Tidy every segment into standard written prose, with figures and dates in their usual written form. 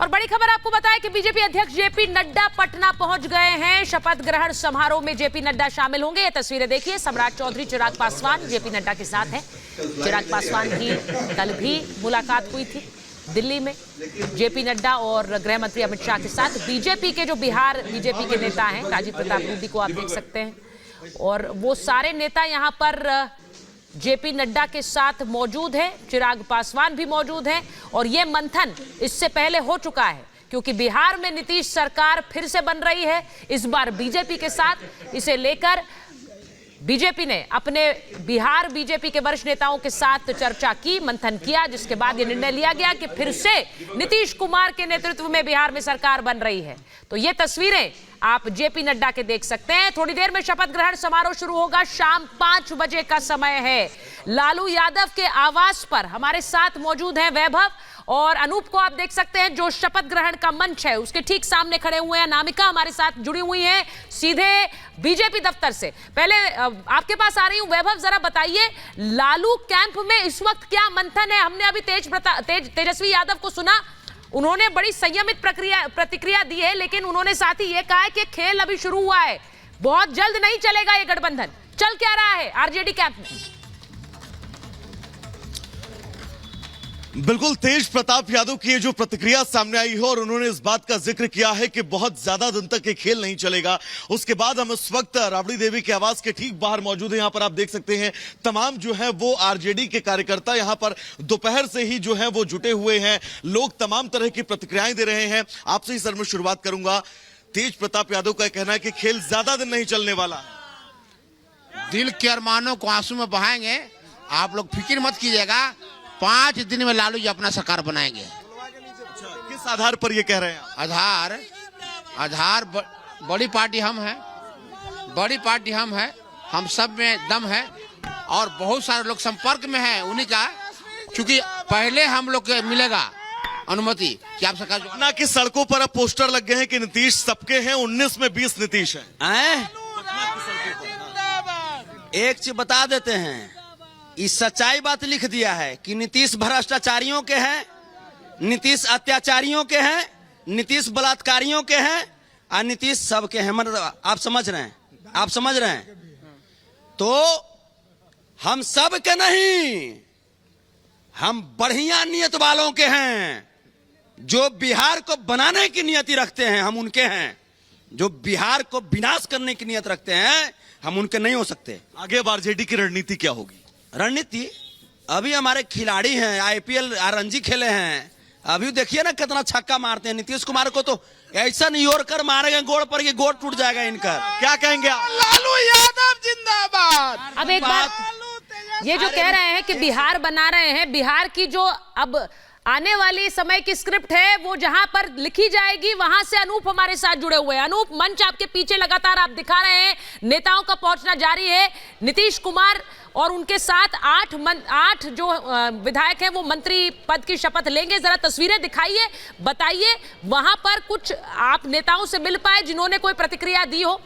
और बड़ी खबर आपको बताएं कि बीजेपी अध्यक्ष जेपी नड्डा पटना पहुंच गए हैं। शपथ ग्रहण समारोह में जेपी नड्डा शामिल होंगे। ये तस्वीरें देखिए, सम्राट चौधरी, चिराग पासवान जेपी नड्डा के साथ हैं। चिराग पासवान की कल भी मुलाकात हुई थी दिल्ली में जेपी नड्डा और गृह मंत्री अमित शाह के साथ। बीजेपी के जो बिहार बीजेपी के नेता हैं, राजीव प्रताप रूडी को आप देख सकते हैं, और वो सारे नेता यहाँ पर जेपी नड्डा के साथ मौजूद है। चिराग पासवान भी मौजूद हैं और ये मंथन इससे पहले हो चुका है, क्योंकि बिहार में नीतीश सरकार फिर से बन रही है, इस बार बीजेपी के साथ। इसे लेकर बीजेपी ने अपने बिहार बीजेपी के वरिष्ठ नेताओं के साथ चर्चा की, मंथन किया, जिसके बाद यह निर्णय लिया गया कि फिर से नीतीश कुमार के नेतृत्व में बिहार में सरकार बन रही है। तो ये तस्वीरें आप जेपी नड्डा के देख सकते हैं। थोड़ी देर में शपथ ग्रहण समारोह शुरू होगा, शाम 5 बजे का समय है। लालू यादव के आवास पर हमारे साथ मौजूद हैं वैभव और अनूप को आप देख सकते हैं, जो शपथ ग्रहण का मंच है उसके ठीक सामने खड़े हुए हैं। अनामिका हमारे साथ जुड़ी हुई हैं सीधे बीजेपी दफ्तर से। पहले आपके पास आ रही हूं वैभव, जरा बताइए लालू कैंप में इस वक्त क्या मंथन है? हमने अभी तेजस्वी यादव को सुना, उन्होंने बड़ी संयमित प्रतिक्रिया दी है, लेकिन उन्होंने साथ ही ये कहा है कि खेल अभी शुरू हुआ है, बहुत जल्द नहीं चलेगा ये गठबंधन। चल क्या रहा है आरजेडी कैंप में? बिल्कुल, तेज प्रताप यादव की ये जो प्रतिक्रिया सामने आई है और उन्होंने इस बात का जिक्र किया है कि बहुत ज्यादा दिन तक ये खेल नहीं चलेगा। उसके बाद हम इस वक्त राबड़ी देवी के आवास के ठीक बाहर मौजूद हैं। यहाँ पर आप देख सकते हैं तमाम जो है वो आरजेडी के कार्यकर्ता यहाँ पर दोपहर से ही जो है वो जुटे हुए हैं। लोग तमाम तरह की प्रतिक्रियाएं दे रहे हैं। आपसे ही सर मैं शुरुआत करूंगा। तेज प्रताप यादव का कहना है कि खेल ज्यादा दिन नहीं चलने वाला। दिल के अरमानों को आंसू में बहाएंगे, आप लोग फिक्र मत कीजिएगा, 5 दिन में लालू जी अपना सरकार बनाएंगे। किस आधार पर ये कह रहे हैं? आधार बड़ी पार्टी हम हैं, बड़ी पार्टी हम हैं, हम सब में दम है और बहुत सारे लोग संपर्क में हैं उन्हीं का, क्योंकि पहले हम लोग के मिलेगा अनुमति कि आप सरकार ना कि सड़कों पर अब पोस्टर लग गए हैं कि नीतीश सबके हैं, 19 में 20 नीतीश है। एक चीज बता देते हैं, इस सच्चाई बात लिख दिया है कि नीतीश भ्रष्टाचारियों के हैं, नीतीश अत्याचारियों के हैं, नीतीश बलात्कारियों के हैं और नीतीश सबके हैं। मतलब आप समझ रहे हैं, आप समझ रहे हैं? तो हम सब के नहीं, हम बढ़िया नियत वालों के हैं, जो बिहार को बनाने की नियति रखते हैं, हम उनके हैं। जो बिहार को विनाश करने की नियत रखते हैं, हम उनके नहीं हो सकते। आगे अब आरजेडी की रणनीति क्या होगी? रणनीति अभी हमारे खिलाड़ी हैं, आईपीएल रणजी खेले हैं, अभी देखिए ना कितना छक्का मारते हैं। नीतीश कुमार को तो ऐसा नियोर मारेंगे गोड़ पर कि गोड़ टूट जाएगा इनका। क्या कहेंगे आप? लालू यादव जिंदाबाद। अब एक बात ये जो कह रहे हैं कि बिहार बना रहे हैं, बिहार की जो अब आने वाली समय की स्क्रिप्ट है वो जहां पर लिखी जाएगी, वहां से अनूप हमारे साथ जुड़े हुए हैं। अनूप, मंच आपके पीछे लगातार आप दिखा रहे हैं, नेताओं का पहुंचना जारी है। नीतीश कुमार और उनके साथ 8 जो विधायक हैं वो मंत्री पद की शपथ लेंगे। जरा तस्वीरें दिखाइए, बताइए वहां पर कुछ आप नेताओं से मिल पाए जिन्होंने कोई प्रतिक्रिया दी हो?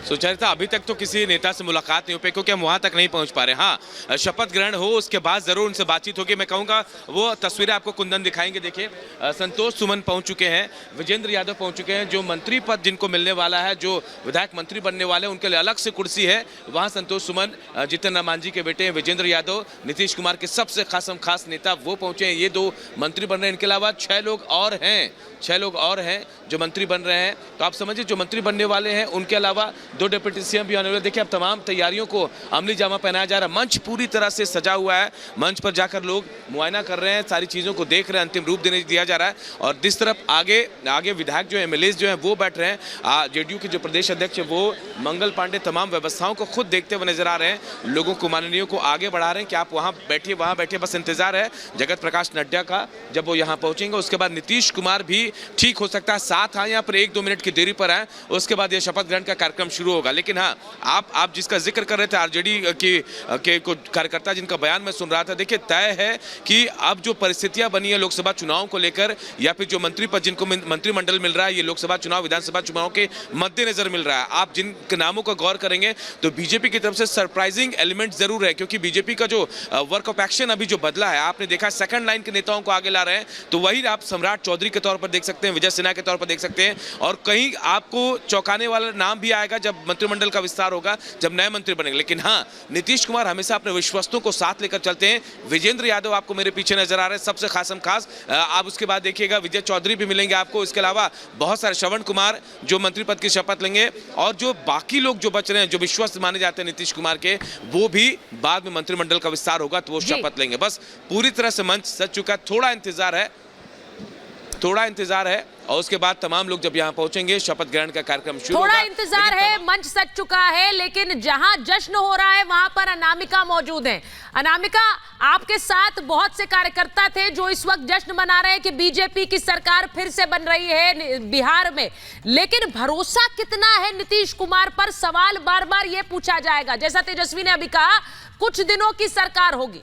सुचरिता, अभी तक तो किसी नेता से मुलाकात नहीं हो पाई क्योंकि हम वहां तक नहीं पहुंच पा रहे। हाँ, शपथ ग्रहण हो उसके बाद जरूर उनसे बातचीत होगी। मैं कहूंगा वो तस्वीरें आपको कुंदन दिखाएंगे। देखिए, संतोष सुमन पहुंच चुके हैं, विजेंद्र यादव पहुंच चुके हैं। जो मंत्री पद जिनको मिलने वाला है, जो विधायक मंत्री बनने वाले हैं, उनके लिए अलग से कुर्सी है। वहां संतोष सुमन, जीतन राम मांझी के बेटे विजेंद्र यादव, नीतीश कुमार के सबसे खास नेता, वो पहुंचे हैं। ये 2 मंत्री बन रहे हैं। इनके अलावा 6 लोग और हैं जो मंत्री बन रहे हैं। तो आप समझिए, जो मंत्री बनने वाले हैं उनके अलावा 2 डिप्टी सीएम भी आने वाले। देखिए, अब तमाम तैयारियों को अमली जामा पहनाया जा रहा है। मंच पूरी तरह से सजा हुआ है, मंच पर जाकर लोग मुआयना कर रहे हैं, सारी चीजों को देख रहे हैं, अंतिम रूप दिया जा रहा है। और जिस तरफ आगे विधायक जो एमएलए जो हैं वो बैठ रहे हैं, जेडीयू के जो प्रदेश अध्यक्ष है वो मंगल पांडे तमाम व्यवस्थाओं को खुद देखते हुए नजर आ रहे हैं। लोगों को, माननीयों को आगे बढ़ा रहे हैं कि आप वहां बैठिए, बस इंतजार है जगत प्रकाश नड्डा का, जब वो यहाँ पहुंचेंगे। उसके बाद नीतीश कुमार भी ठीक हो सकता है साथ आए, यहाँ पर 1-2 मिनट की देरी पर आए। उसके बाद ये शपथ ग्रहण का कार्यक्रम शुरू होगा। लेकिन हाँ, आप जिसका जिक्र कर रहे थे आरजेडी के कार्यकर्ता जिनका बयान मैं सुन रहा था, देखिए तय है कि अब जो परिस्थितियां बनी है लोकसभा चुनाव को लेकर, या फिर जो मंत्री पद जिनको मंत्रिमंडल मिल रहा है ये लोकसभा चुनाव विधानसभा चुनाव के मद्देनजर मिल रहा है। आप जिन नामों का गौर करेंगे तो बीजेपी की तरफ से सरप्राइजिंग एलिमेंट जरूर है, क्योंकि बीजेपी का जो वर्क ऑफ एक्शन अभी जो बदला है, आपने देखा सेकंड लाइन के नेताओं को आगे ला रहे हैं, तो वही आप सम्राट चौधरी के तौर पर देख सकते हैं, विजय सिन्हा के तौर पर देख सकते हैं, और कहीं आपको चौंकाने वाला नाम भी आएगा जब मंत्रिमंडल का विस्तार होगा, जब नए मंत्री बनेंगे। लेकिन हाँ, नीतीश कुमार हमेशा अपने विश्वस्तों को साथ लेकर चलते हैं। विजेंद्र यादव आपको मेरे पीछे नजर आ रहे हैं, सबसे खासम खास। आप उसके बाद देखिएगा विजय चौधरी भी मिलेंगे आपको, इसके अलावा बहुत सारे श्रवण कुमार जो मंत्री पद की शपथ लेंगे, और जो बाकी लोग जो बच रहे हैं जो विश्वस्त माने जाते हैं नीतीश कुमार के, वो भी बाद में मंत्रिमंडल का विस्तार होगा तो वो शपथ लेंगे। बस पूरी तरह से मंच सज चुका, थोड़ा इंतजार है और उसके बाद तमाम लोग जब यहाँ पहुंचेंगे शपथ ग्रहण का कार्यक्रम शुरू होगा। थोड़ा इंतजार है, मंच सज चुका है, लेकिन जहां जश्न हो रहा है वहां पर अनामिका मौजूद है। अनामिका, आपके साथ बहुत से कार्यकर्ता थे जो इस वक्त जश्न मना रहे हैं कि बीजेपी की सरकार फिर से बन रही है बिहार में, लेकिन भरोसा कितना है नीतीश कुमार पर? सवाल बार बार ये पूछा जाएगा। जैसा तेजस्वी ने अभी कहा, कुछ दिनों की सरकार होगी।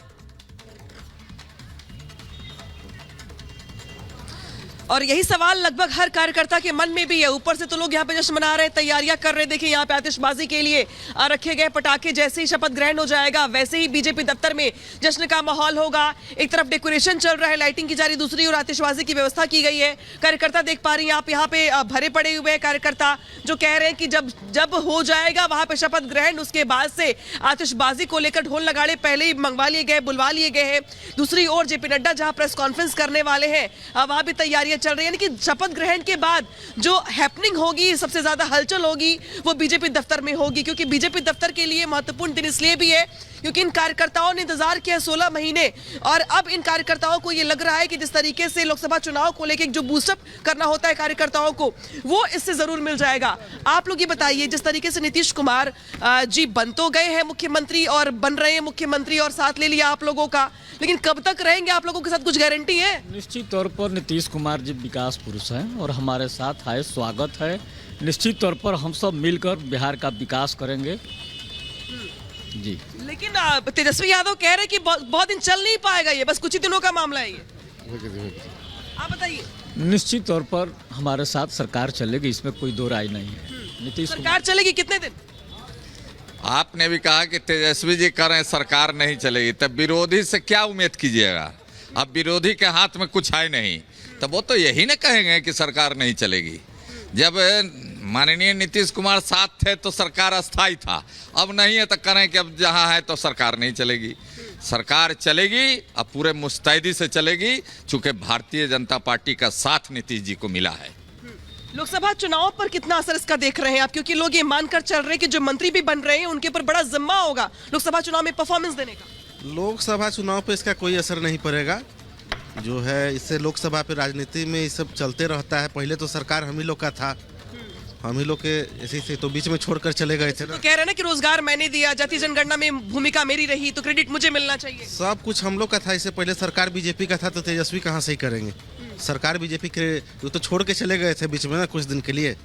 और यही सवाल लगभग हर कार्यकर्ता के मन में भी है। ऊपर से तो लोग यहाँ पे जश्न मना रहे हैं, तैयारियां कर रहे हैं। देखिए यहाँ पे आतिशबाजी के लिए रखे गए पटाखे, जैसे ही शपथ ग्रहण हो जाएगा वैसे ही बीजेपी दफ्तर में जश्न का माहौल होगा। एक तरफ डेकोरेशन चल रहा है, लाइटिंग की जा रही, दूसरी ओर आतिशबाजी की व्यवस्था की गई है। कार्यकर्ता देख पा रही हैं आप, यहाँ पे भरे पड़े हुए हैं कार्यकर्ता जो कह रहे हैं कि जब हो जाएगा वहां पे शपथ ग्रहण, उसके बाद से आतिशबाजी को लेकर ढोल नगाड़े पहले ही मंगवा लिए गए, बुलवा लिए गए हैं। दूसरी ओर जेपी नड्डा जहां प्रेस कॉन्फ्रेंस करने वाले हैं, वहां भी तैयारियां चल रही है। यानी कि शपथ ग्रहण के बाद जो हैपनिंग होगी, सबसे ज्यादा हलचल होगी, वो बीजेपी दफ्तर में होगी। क्योंकि बीजेपी दफ्तर के लिए महत्वपूर्ण दिन इसलिए भी है क्योंकि इन कार्यकर्ताओं ने इंतजार किया 16 महीने, और अब इन कार्यकर्ताओं को ये लग रहा है कि जिस तरीके से लोकसभा चुनाव को लेकर जो बूस्टअप करना होता है कार्यकर्ताओं को, वो इससे जरूर मिल जाएगा। आप लोग ये बताइए, जिस तरीके से नीतीश कुमार जी बन तो गए हैं मुख्यमंत्री और बन रहे हैं मुख्यमंत्री और साथ ले लिया आप लोगों का, लेकिन कब तक रहेंगे आप लोगों के साथ, कुछ गारंटी है? निश्चित तौर पर नीतीश कुमार जी विकास पुरुष हैं और हमारे साथ है, स्वागत है। निश्चित तौर पर हम सब मिलकर बिहार का विकास करेंगे जी। लेकिन तेजस्वी यादव कह रहे हैं कि बहुत दिन चल नहीं पाएगा, ये बस कुछ ही दिनों का मामला है ये। आप बताइए। निश्चित तौर पर हमारे साथ सरकार चलेगी, इसमें कोई दो राय नहीं है। नीतीश सरकार चलेगी कितने दिन? आपने भी कहा कि तेजस्वी जी कह रहे हैं सरकार नहीं चलेगी, तब विरोधी से क्या उम्मीद कीजिएगा? अब विरोधी के हाथ में कुछ है नहीं, तब वो तो यही ना कहेंगे कि सरकार नहीं चलेगी। जब माननीय नीतीश कुमार साथ थे तो सरकार अस्थायी था, अब नहीं है तो करें कि अब जहां है तो सरकार नहीं चलेगी। सरकार चलेगी, अब पूरे मुस्तैदी से चलेगी, चूंकि भारतीय जनता पार्टी का साथ नीतीश जी को मिला है। लोकसभा चुनाव पर कितना असर इसका देख रहे हैं आप? क्योंकि लोग ये मानकर चल रहे हैं कि जो मंत्री भी बन रहे हैं उनके ऊपर बड़ा जिम्मा होगा लोकसभा चुनाव में परफॉर्मेंस देने का। लोकसभा चुनाव पे इसका कोई असर नहीं पड़ेगा। जो है इससे लोकसभा पे राजनीति में ये सब चलते रहता है। पहले तो सरकार हम ही लोग का था, हम ही लोग के ऐसे से तो बीच में छोड़कर चले गए थे ना। तो कह रहे हैं ना कि रोजगार मैंने दिया, जाति जनगणना में भूमिका मेरी रही, तो क्रेडिट मुझे मिलना चाहिए। सब कुछ हम लोग का था। इससे पहले सरकार बीजेपी का था, तो तेजस्वी कहाँ से ही करेंगे? सरकार बीजेपी के तो छोड़ के चले गए थे बीच में ना कुछ दिन के लिए।